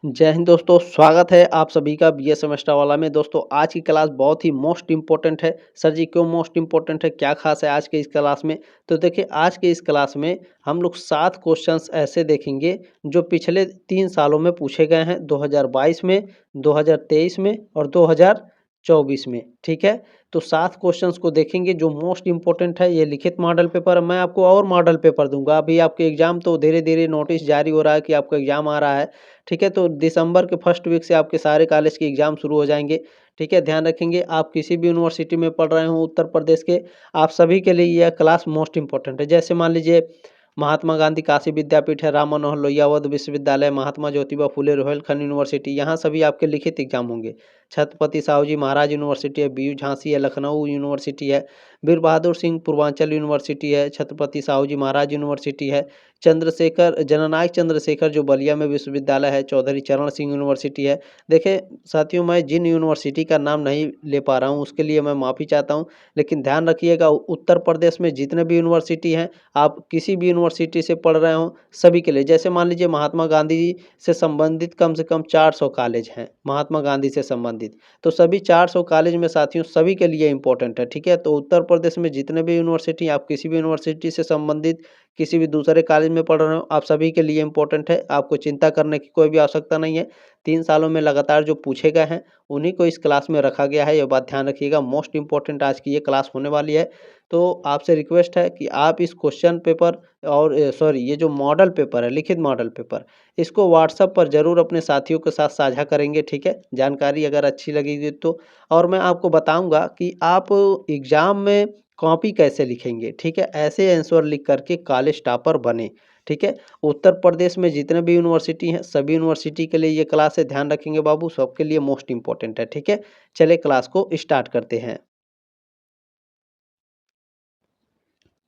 जय हिंद दोस्तों, स्वागत है आप सभी का बीए सेमेस्टर वाला में। दोस्तों आज की क्लास बहुत ही मोस्ट इम्पोर्टेंट है। सर जी क्यों मोस्ट इम्पोर्टेंट है, क्या खास है आज के इस क्लास में? तो देखिए आज के इस क्लास में हम लोग 7 क्वेश्चंस ऐसे देखेंगे जो पिछले 3 सालों में पूछे गए हैं, 2022 में, 2023 में और 2024 में। ठीक है, तो 7 क्वेश्चंस को देखेंगे जो मोस्ट इम्पोर्टेंट है। ये लिखित मॉडल पेपर है। मैं आपको और मॉडल पेपर दूंगा। अभी आपके एग्जाम तो धीरे धीरे नोटिस जारी हो रहा है कि आपका एग्जाम आ रहा है। ठीक है, तो दिसंबर के फर्स्ट वीक से आपके सारे कॉलेज के एग्ज़ाम शुरू हो जाएँगे। ठीक है, ध्यान रखेंगे आप किसी भी यूनिवर्सिटी में पढ़ रहे हो उत्तर प्रदेश के, आप सभी के लिए यह क्लास मोस्ट इम्पोर्टेंट है। जैसे मान लीजिए महात्मा गांधी काशी विद्यापीठ है, राम मनोहर लोहिया अवध विश्वविद्यालय, महात्मा ज्योतिबा फुले रोहिलखंड यूनिवर्सिटी, यहाँ सभी आपके लिखित एग्जाम होंगे। छत्रपति साहू जी महाराज यूनिवर्सिटी है, बीयू झांसी है, लखनऊ यूनिवर्सिटी है, वीर बहादुर सिंह पूर्वांचल यूनिवर्सिटी है, छत्रपति साहू जी महाराज यूनिवर्सिटी है, चंद्रशेखर जननायक चंद्रशेखर जो बलिया में विश्वविद्यालय है, चौधरी चरण सिंह यूनिवर्सिटी है। देखिए साथियों, मैं जिन यूनिवर्सिटी का नाम नहीं ले पा रहा हूँ उसके लिए मैं माफ़ी चाहता हूँ, लेकिन ध्यान रखिएगा उत्तर प्रदेश में जितने भी यूनिवर्सिटी हैं, आप किसी भी यूनिवर्सिटी से पढ़ रहे हो सभी के लिए। जैसे मान लीजिए महात्मा गांधी जी से संबंधित कम से कम 400 कॉलेज हैं महात्मा गांधी से संबंधित, तो सभी 400 कॉलेज में साथियों सभी के लिए इम्पोर्टेंट है। ठीक है, तो उत्तर प्रदेश में जितने भी यूनिवर्सिटी, आप किसी भी यूनिवर्सिटी से संबंधित किसी भी दूसरे कॉलेज में पढ़ रहे हो, आप सभी के लिए इम्पोर्टेंट है। आपको चिंता करने की कोई भी आवश्यकता नहीं है। 3 सालों में लगातार जो पूछे गए हैं उन्हीं को इस क्लास में रखा गया है। ये बात ध्यान रखिएगा, मोस्ट इम्पोर्टेंट आज की ये क्लास होने वाली है। तो आपसे रिक्वेस्ट है कि आप इस क्वेश्चन पेपर और सॉरी ये जो मॉडल पेपर है, लिखित मॉडल पेपर, इसको व्हाट्सएप पर ज़रूर अपने साथियों के साथ साझा करेंगे। ठीक है, जानकारी अगर अच्छी लगेगी तो। और मैं आपको बताऊंगा कि आप एग्ज़ाम में कॉपी कैसे लिखेंगे। ठीक है, ऐसे आंसर लिख करके कॉलेज टॉपर बने। ठीक है, उत्तर प्रदेश में जितने भी यूनिवर्सिटी हैं सभी यूनिवर्सिटी के लिए ये क्लास है। ध्यान रखेंगे बाबू, सबके लिए मोस्ट इम्पोर्टेंट है। ठीक है, चलिए क्लास को स्टार्ट करते हैं।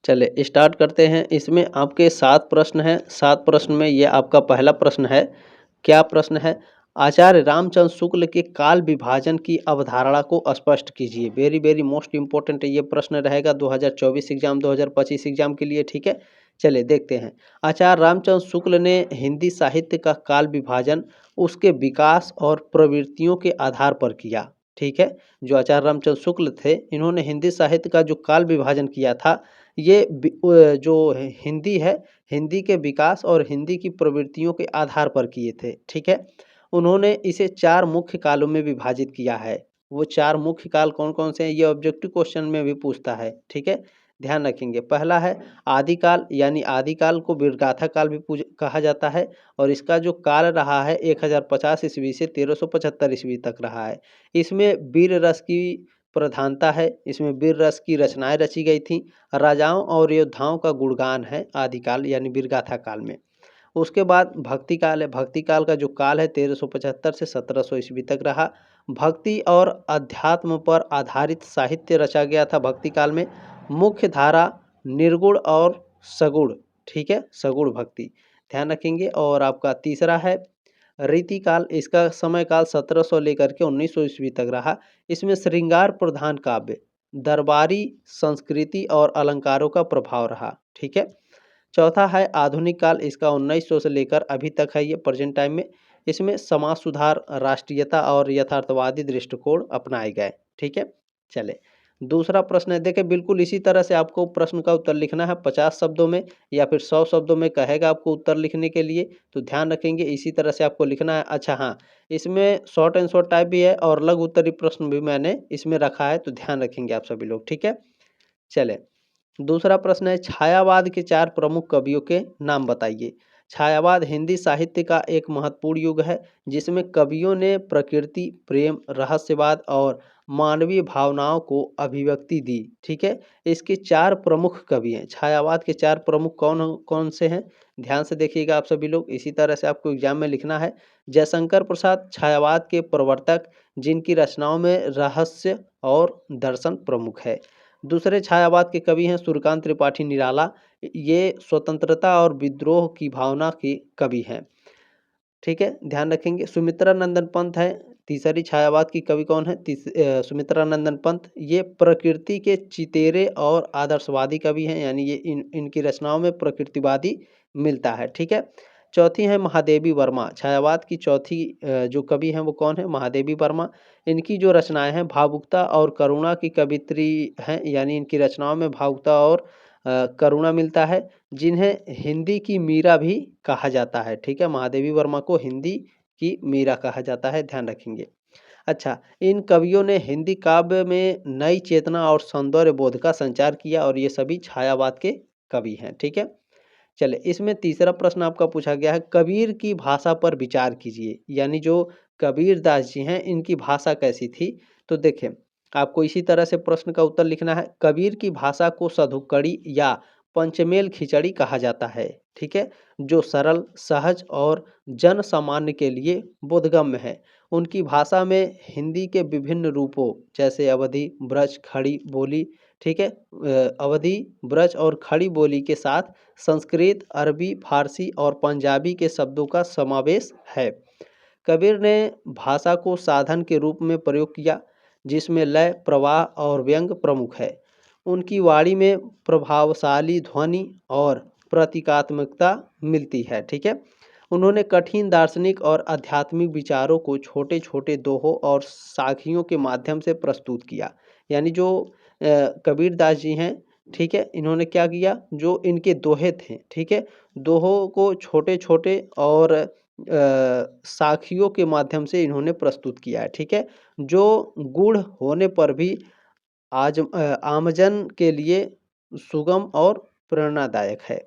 चलिए स्टार्ट करते हैं। इसमें आपके 7 प्रश्न हैं। 7 प्रश्न में ये आपका पहला प्रश्न है। क्या प्रश्न है? आचार्य रामचंद्र शुक्ल के काल विभाजन की अवधारणा को स्पष्ट कीजिए। वेरी वेरी मोस्ट इंपॉर्टेंट ये प्रश्न रहेगा 2024 एग्जाम 2025 एग्जाम के लिए। ठीक है, चलिए देखते हैं। आचार्य रामचंद्र शुक्ल ने हिंदी साहित्य का काल विभाजन उसके विकास और प्रवृत्तियों के आधार पर किया। ठीक है, जो आचार्य रामचंद्र शुक्ल थे इन्होंने हिंदी साहित्य का जो काल विभाजन किया था, ये जो हिंदी है, हिंदी के विकास और हिंदी की प्रवृत्तियों के आधार पर किए थे। ठीक है, उन्होंने इसे 4 मुख्य कालों में विभाजित किया है। वो 4 मुख्य काल कौन-कौन से हैं, ये ऑब्जेक्टिव क्वेश्चन में भी पूछता है। ठीक है, ध्यान रखेंगे। पहला है आदिकाल, यानी आदिकाल को वीरगाथा काल भी कहा जाता है और इसका जो काल रहा है 1050 ईस्वी से 1375 ईस्वी तक रहा है। इसमें वीर रस की प्रधानता है, इसमें वीर रस की रचनाएँ रची गई थीं। राजाओं और योद्धाओं का गुणगान है आदिकाल यानी वीरगाथा काल में। उसके बाद भक्ति काल है। भक्ति काल का जो काल है 1375 से 1700 ईस्वी तक रहा। भक्ति और अध्यात्म पर आधारित साहित्य रचा गया था भक्ति काल में। मुख्य धारा निर्गुण और सगुण। ठीक है, सगुण भक्ति ध्यान रखेंगे। और आपका तीसरा है रीति काल। इसका समय काल 1700 लेकर के 1900 ईस्वी तक रहा। इसमें श्रृंगार प्रधान काव्य, दरबारी संस्कृति और अलंकारों का प्रभाव रहा। ठीक है, चौथा है आधुनिक काल। इसका 1900 से लेकर अभी तक है, ये प्रेजेंट टाइम में। इसमें समाज सुधार, राष्ट्रीयता और यथार्थवादी दृष्टिकोण अपनाए गए। ठीक है, चले दूसरा प्रश्न है। देखिए बिल्कुल इसी तरह से आपको प्रश्न का उत्तर लिखना है, 50 शब्दों में या फिर 100 शब्दों में कहेगा आपको उत्तर लिखने के लिए, तो ध्यान रखेंगे इसी तरह से आपको लिखना है। अच्छा हाँ, इसमें शॉर्ट एंड शॉर्ट टाइप भी है और लघु उत्तरीय प्रश्न भी मैंने इसमें रखा है, तो ध्यान रखेंगे आप सभी लोग। ठीक है, चले दूसरा प्रश्न है छायावाद के 4 प्रमुख कवियों के नाम बताइए। छायावाद हिंदी साहित्य का एक महत्वपूर्ण युग है जिसमें कवियों ने प्रकृति, प्रेम, रहस्यवाद और मानवीय भावनाओं को अभिव्यक्ति दी। ठीक है, इसके 4 प्रमुख कवि हैं। छायावाद के 4 प्रमुख कौन कौन से हैं, ध्यान से देखिएगा आप सभी लोग। इसी तरह से आपको एग्जाम में लिखना है। जयशंकर प्रसाद छायावाद के प्रवर्तक, जिनकी रचनाओं में रहस्य और दर्शन प्रमुख है। दूसरे छायावाद के कवि हैं सूर्यकांत त्रिपाठी निराला। ये स्वतंत्रता और विद्रोह की भावना के कवि हैं। ठीक है, ध्यान रखेंगे। सुमित्रा नंदन पंत है। तीसरी छायावाद की कवि कौन है? सुमित्रा नंदन पंत। ये प्रकृति के चितेरे और आदर्शवादी कवि हैं, यानी ये इनकी रचनाओं में प्रकृतिवादी मिलता है। ठीक है, चौथी है महादेवी वर्मा। छायावाद की चौथी जो कवि हैं वो कौन है? महादेवी वर्मा। इनकी जो रचनाएं हैं भावुकता और करुणा की कवित्री हैं, यानी इनकी रचनाओं में भावुकता और करुणा मिलता है, जिन्हें हिंदी की मीरा भी कहा जाता है। ठीक है, महादेवी वर्मा को हिंदी की मीरा कहा जाता है, ध्यान रखेंगे। अच्छा, इन कवियों ने हिंदी काव्य में नई चेतना और सौंदर्य बोध का संचार किया और ये सभी छायावाद के कवि हैं। ठीक है, चले इसमें तीसरा प्रश्न आपका पूछा गया है, कबीर की भाषा पर विचार कीजिए। यानी जो कबीर दास जी हैं इनकी भाषा कैसी थी? तो देखें, आपको इसी तरह से प्रश्न का उत्तर लिखना है। कबीर की भाषा को सधुकड़ी या पंचमेल खिचड़ी कहा जाता है। ठीक है, जो सरल, सहज और जन सामान्य के लिए बोधगम्य है। उनकी भाषा में हिंदी के विभिन्न रूपों जैसे अवधी, ब्रज, खड़ी बोली, ठीक है, अवधी, ब्रज और खड़ी बोली के साथ संस्कृत, अरबी, फारसी और पंजाबी के शब्दों का समावेश है। कबीर ने भाषा को साधन के रूप में प्रयोग किया, जिसमें लय, प्रवाह और व्यंग प्रमुख है। उनकी वाणी में प्रभावशाली ध्वनि और प्रतीकात्मकता मिलती है। ठीक है, उन्होंने कठिन दार्शनिक और आध्यात्मिक विचारों को छोटे छोटे दोहों और साखियों के माध्यम से प्रस्तुत किया। यानी जो कबीर दास जी हैं, ठीक है, इन्होंने क्या किया, जो इनके दोहे थे, ठीक है, दोहों को छोटे छोटे और साखियों के माध्यम से इन्होंने प्रस्तुत किया है। ठीक है, जो गूढ़ होने पर भी आमजन के लिए सुगम और प्रेरणादायक है।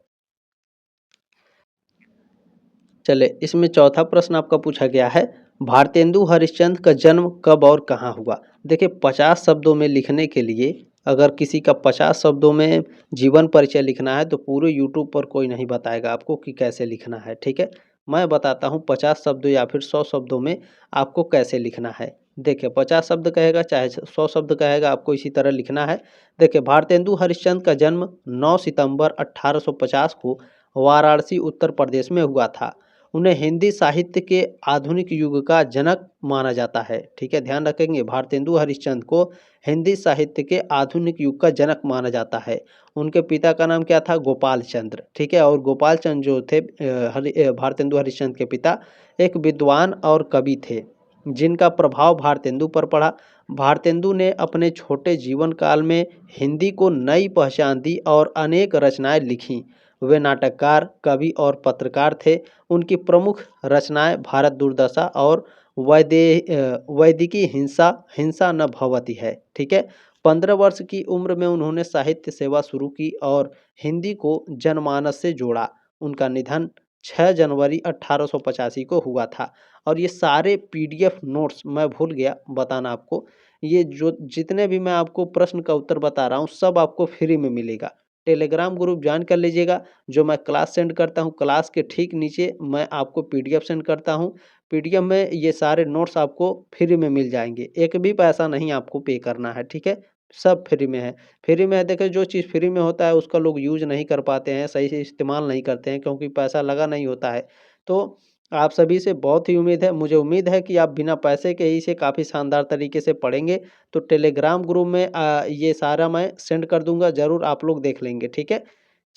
चले इसमें चौथा प्रश्न आपका पूछा गया है, भारतेंदु हरिश्चंद्र का जन्म कब और कहाँ हुआ? देखिए, 50 शब्दों में लिखने के लिए अगर किसी का 50 शब्दों में जीवन परिचय लिखना है तो पूरे यूट्यूब पर कोई नहीं बताएगा आपको कि कैसे लिखना है। ठीक है, मैं बताता हूँ 50 शब्दों या फिर 100 शब्दों में आपको कैसे लिखना है। देखिए, 50 शब्द कहेगा चाहे 100 शब्द कहेगा, आपको इसी तरह लिखना है। देखिए, भारतेंदु हरिश्चंद्र का जन्म 9 सितंबर 1850 को वाराणसी उत्तर प्रदेश में हुआ था। उन्हें हिंदी साहित्य के आधुनिक युग का जनक माना जाता है। ठीक है, ध्यान रखेंगे, भारतेंदु हरिश्चंद्र को हिंदी साहित्य के आधुनिक युग का जनक माना जाता है। उनके पिता का नाम क्या था? गोपाल चंद्र। ठीक है, और गोपाल चंद्र जो थे भारतेंदु हरिश्चंद्र के पिता, एक विद्वान और कवि थे जिनका प्रभाव भारतेंदु पर पड़ा। भारतेंदु ने अपने छोटे जीवन काल में हिंदी को नई पहचान दी और अनेक रचनाएं लिखीं। वे नाटककार, कवि और पत्रकार थे। उनकी प्रमुख रचनाएं भारत दुर्दशा और वैदिकी हिंसा हिंसा न भवति है। ठीक है, 15 वर्ष की उम्र में उन्होंने साहित्य सेवा शुरू की और हिंदी को जनमानस से जोड़ा। उनका निधन 6 जनवरी 1885 को हुआ था। और ये सारे पीडीएफ नोट्स मैं भूल गया बताना आपको, ये जो जितने भी मैं आपको प्रश्न का उत्तर बता रहा हूँ सब आपको फ्री में मिलेगा। टेलीग्राम ग्रुप ज्वाइन कर लीजिएगा। जो मैं क्लास सेंड करता हूँ, क्लास के ठीक नीचे मैं आपको पीडीएफ सेंड करता हूँ। पीडीएफ में ये सारे नोट्स आपको फ्री में मिल जाएंगे, एक भी पैसा नहीं आपको पे करना है। ठीक है, सब फ्री में है। फ्री में है, देखिए जो चीज़ फ्री में होता है उसका लोग यूज नहीं कर पाते हैं, सही से इस्तेमाल नहीं करते हैं, क्योंकि पैसा लगा नहीं होता है। तो आप सभी से बहुत ही उम्मीद है, मुझे उम्मीद है कि आप बिना पैसे के ही इसे काफ़ी शानदार तरीके से पढ़ेंगे। तो टेलीग्राम ग्रुप में ये सारा मैं सेंड कर दूंगा, ज़रूर आप लोग देख लेंगे। ठीक है,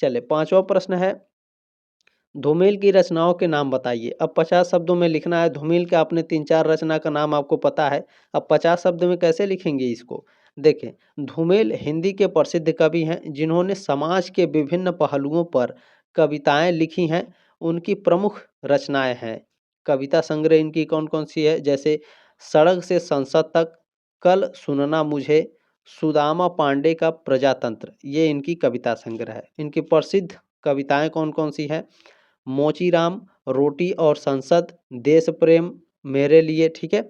चले पांचवा प्रश्न है, धूमिल की रचनाओं के नाम बताइए। अब 50 शब्दों में लिखना है। धूमिल के आपने 3-4 रचना का नाम आपको पता है, अब 50 शब्द में कैसे लिखेंगे इसको? देखें, धूमिल हिंदी के प्रसिद्ध कवि हैं जिन्होंने समाज के विभिन्न पहलुओं पर कविताएं लिखी हैं। उनकी प्रमुख रचनाएं हैं, कविता संग्रह इनकी कौन कौन सी है, जैसे सड़क से संसद तक, कल सुनना मुझे, सुदामा पांडे का प्रजातंत्र, ये इनकी कविता संग्रह है। इनकी प्रसिद्ध कविताएं कौन कौन सी हैं? मोचीराम, रोटी और संसद, देश प्रेम, मेरे लिए, ठीक है,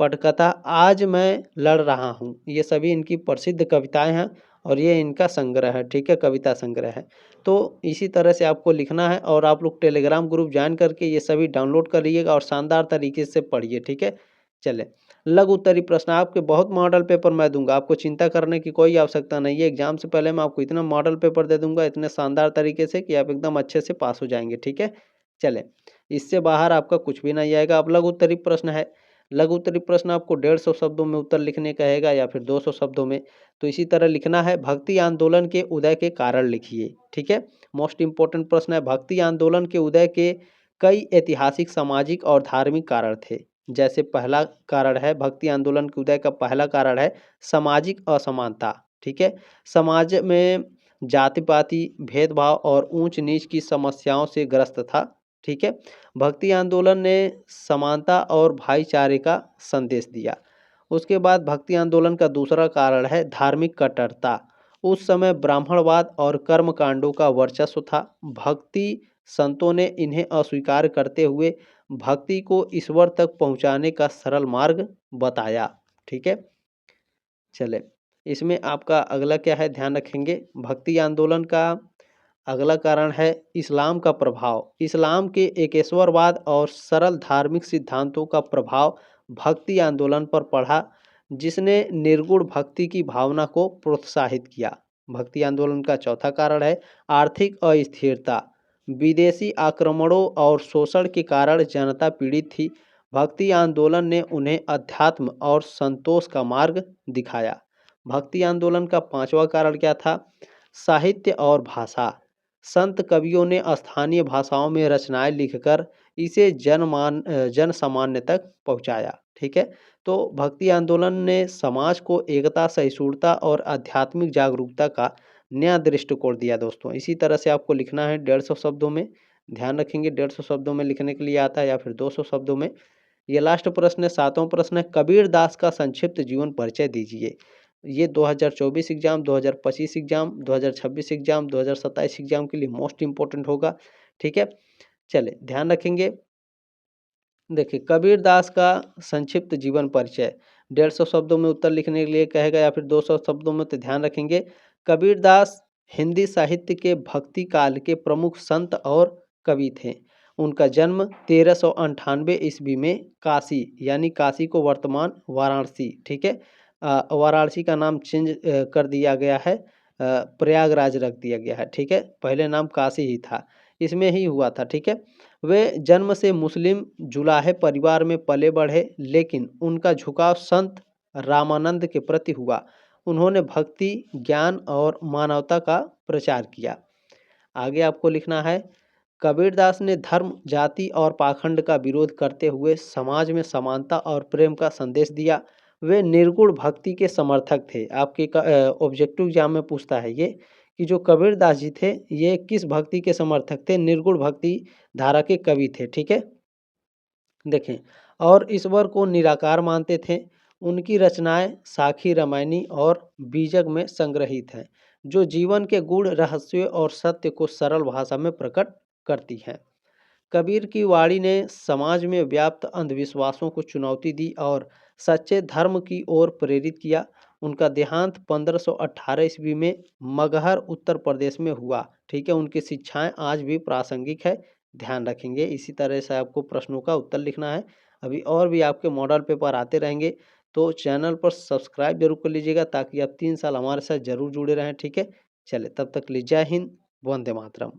पटकथा, आज मैं लड़ रहा हूँ, ये सभी इनकी प्रसिद्ध कविताएं हैं और ये इनका संग्रह है। ठीक है, कविता संग्रह है। तो इसी तरह से आपको लिखना है और आप लोग टेलीग्राम ग्रुप ज्वाइन करके ये सभी डाउनलोड कर लीजिएगा और शानदार तरीके से पढ़िए। ठीक है, चले लघु उत्तरीय प्रश्न, आपके बहुत मॉडल पेपर मैं दूंगा, आपको चिंता करने की कोई आवश्यकता नहीं है। एग्जाम से पहले मैं आपको इतना मॉडल पेपर दे दूंगा इतने शानदार तरीके से कि आप एकदम अच्छे से पास हो जाएंगे। ठीक है, चले इससे बाहर आपका कुछ भी नहीं आएगा। अब लघु उत्तरीय प्रश्न है। लघु उत्तरीय प्रश्न आपको 150 शब्दों में उत्तर लिखने कहेगा या फिर 200 शब्दों में। तो इसी तरह लिखना है, भक्ति आंदोलन के उदय के कारण लिखिए। ठीक है, मोस्ट इंपॉर्टेंट प्रश्न है, भक्ति आंदोलन के उदय के कई ऐतिहासिक, सामाजिक और धार्मिक कारण थे। जैसे पहला कारण है भक्ति आंदोलन के उदय का पहला कारण है सामाजिक असमानता। ठीक है, समाज में जाति-पाति भेदभाव और ऊंच-नीच की समस्याओं से ग्रस्त था। ठीक है, भक्ति आंदोलन ने समानता और भाईचारे का संदेश दिया। उसके बाद भक्ति आंदोलन का दूसरा कारण है धार्मिक कट्टरता। उस समय ब्राह्मणवाद और कर्म कांडों का वर्चस्व था। भक्ति संतों ने इन्हें अस्वीकार करते हुए भक्ति को ईश्वर तक पहुंचाने का सरल मार्ग बताया। ठीक है, चले इसमें आपका अगला क्या है, ध्यान रखेंगे। भक्ति आंदोलन का अगला कारण है इस्लाम का प्रभाव। इस्लाम के एकेश्वरवाद और सरल धार्मिक सिद्धांतों का प्रभाव भक्ति आंदोलन पर पड़ा, जिसने निर्गुण भक्ति की भावना को प्रोत्साहित किया। भक्ति आंदोलन का चौथा कारण है आर्थिक अस्थिरता। विदेशी आक्रमणों और शोषण के कारण जनता पीड़ित थी। भक्ति आंदोलन ने उन्हें अध्यात्म और संतोष का मार्ग दिखाया। भक्ति आंदोलन का पांचवा कारण क्या था, साहित्य और भाषा। संत कवियों ने स्थानीय भाषाओं में रचनाएं लिखकर इसे जन सामान्य तक पहुंचाया। ठीक है, तो भक्ति आंदोलन ने समाज को एकता, सहिष्णुता और आध्यात्मिक जागरूकता का नया दृष्टिकोण दिया। दोस्तों, इसी तरह से आपको लिखना है 150 शब्दों में। ध्यान रखेंगे 150 शब्दों में लिखने के लिए आता है या फिर 200 शब्दों में। ये लास्ट प्रश्न है, सातवां प्रश्न है, कबीर दास का संक्षिप्त जीवन परिचय दीजिए। ये 2024 एग्जाम, 2025 एग्जाम, 2026 एग्जाम, 2027 एग्जाम के लिए मोस्ट इंपॉर्टेंट होगा। ठीक है, चले ध्यान रखेंगे। देखिए, कबीर दास का संक्षिप्त जीवन परिचय 150 शब्दों में उत्तर लिखने के लिए कहेगा या फिर 200 शब्दों में, तो ध्यान रखेंगे। कबीर दास हिंदी साहित्य के भक्ति काल के प्रमुख संत और कवि थे। उनका जन्म 1398 ईस्वी में काशी, यानी काशी को वर्तमान वाराणसी, ठीक है, वाराणसी का नाम चेंज कर दिया गया है, प्रयागराज रख दिया गया है। ठीक है, पहले नाम काशी ही था, इसमें ही हुआ था। ठीक है, वे जन्म से मुस्लिम जुलाहे परिवार में पले बढ़े, लेकिन उनका झुकाव संत रामानंद के प्रति हुआ। उन्होंने भक्ति, ज्ञान और मानवता का प्रचार किया। आगे आपको लिखना है, कबीरदास ने धर्म, जाति और पाखंड का विरोध करते हुए समाज में समानता और प्रेम का संदेश दिया। वे निर्गुण भक्ति के समर्थक थे। आपके ऑब्जेक्टिव एग्जाम में पूछता है ये कि जो कबीरदास जी थे ये किस भक्ति के समर्थक थे, निर्गुण भक्ति धारा के कवि थे। ठीक है, देखें, और ईश्वर को निराकार मानते थे। उनकी रचनाएं साखी, रामायणी और बीजक में संग्रहित हैं, जो जीवन के गूढ़ रहस्यों और सत्य को सरल भाषा में प्रकट करती हैं। कबीर की वाणी ने समाज में व्याप्त अंधविश्वासों को चुनौती दी और सच्चे धर्म की ओर प्रेरित किया। उनका देहांत 1518 ईस्वी में मगहर, उत्तर प्रदेश में हुआ। ठीक है, उनकी शिक्षाएं आज भी प्रासंगिक है, ध्यान रखेंगे। इसी तरह से आपको प्रश्नों का उत्तर लिखना है। अभी और भी आपके मॉडल पेपर आते रहेंगे, तो चैनल पर सब्सक्राइब जरूर कर लीजिएगा ताकि आप 3 साल हमारे साथ जरूर जुड़े रहें। ठीक है, चले तब तक लिए जय हिंद, वंदे मातरम।